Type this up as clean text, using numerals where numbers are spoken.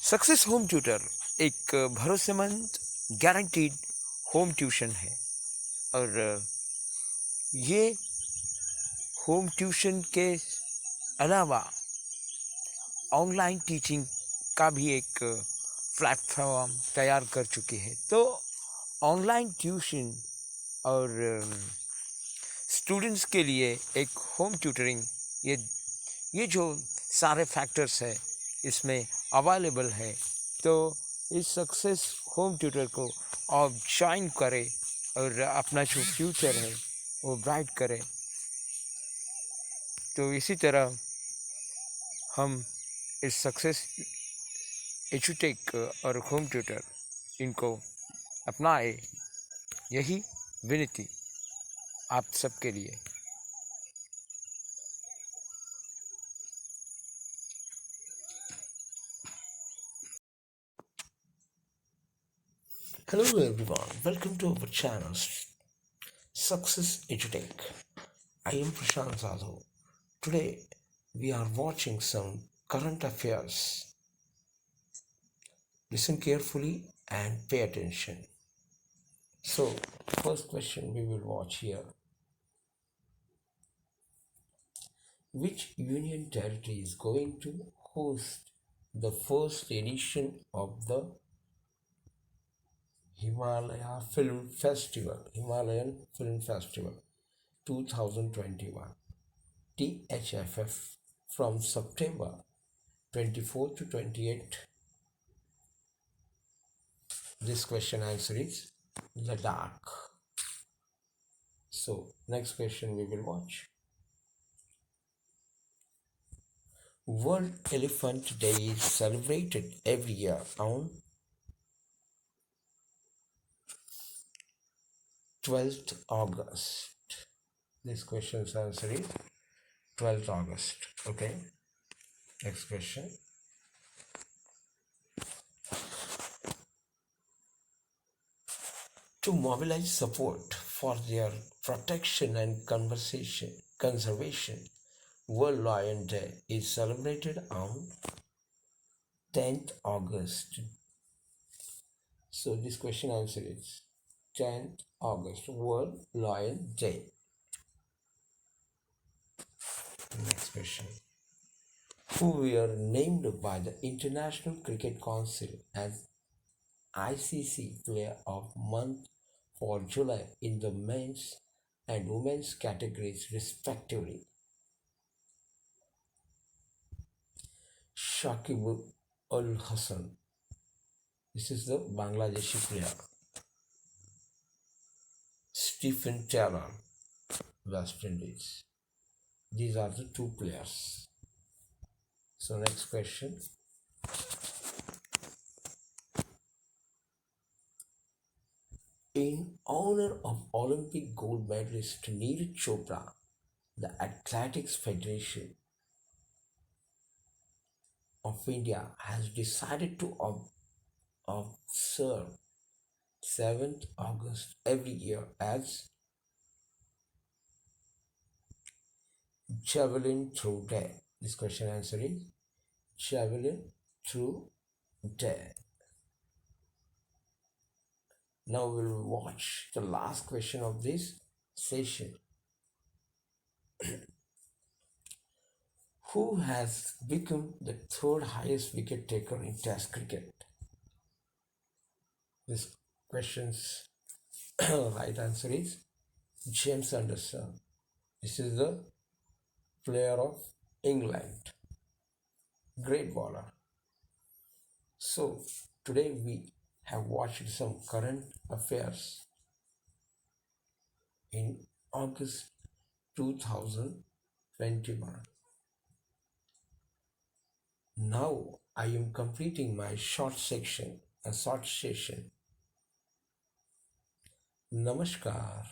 Success home tutor एक भरोसेमंद guaranteed home tuition है और ये होम ट्यूशन के अलावा ऑनलाइन टीचिंग का भी एक प्लेटफॉर्म तैयार कर चुकी है। तो ऑनलाइन ट्यूशन और स्टूडेंट्स के लिए एक होम ट्यूटरिंग ये जो सारे फैक्टर्स है इसमें अवेलेबल है। तो इस सक्सेस होम ट्यूटर को आप ज्वाइन करें और अपना जो फ्यूचर है वो ब्राइट करें। तो इसी तरह हम इस सक्सेस एजुटेक और होम ट्यूटर इनको अपनाए, यही विनती आप सबके लिए। Hello everyone, welcome to our channel Success EDUTECH. I am Prashant Jadhav. Today we are watching some current affairs. Listen carefully and pay attention. So, first question we will watch here. Which union territory is going to host the first edition of the Himalayan Film Festival 2021 THFF from September 24 to 28? This question answer is Ladakh. So next question we will watch. World Elephant Day is celebrated every year on 12th August. This question's answer is 12th August. Okay. Next question. To mobilize support for their protection and conservation, World Lion Day is celebrated on 10th August. So this question answer is 10th August, World Lion Day. Next question. Who were named by the International Cricket Council as ICC Player of Month for July in the men's and women's categories respectively? Shakib Ul Hassan. This is the Bangladeshi player. Stephen Taylor, West Indies. These are the two players. So next question. In honor of Olympic gold medalist Neeraj Chopra, the Athletics Federation of India has decided to observe 7th August every year as Javelin Throw Day. This question answer is Javelin Throw Day. Now we will watch the last question of this session. Who has become the third highest wicket taker in Test cricket? This question's right answer is James Anderson. This is the player of England. Great bowler. So today we have watched some current affairs in August 2021. Now I am completing my short session. Namaskar.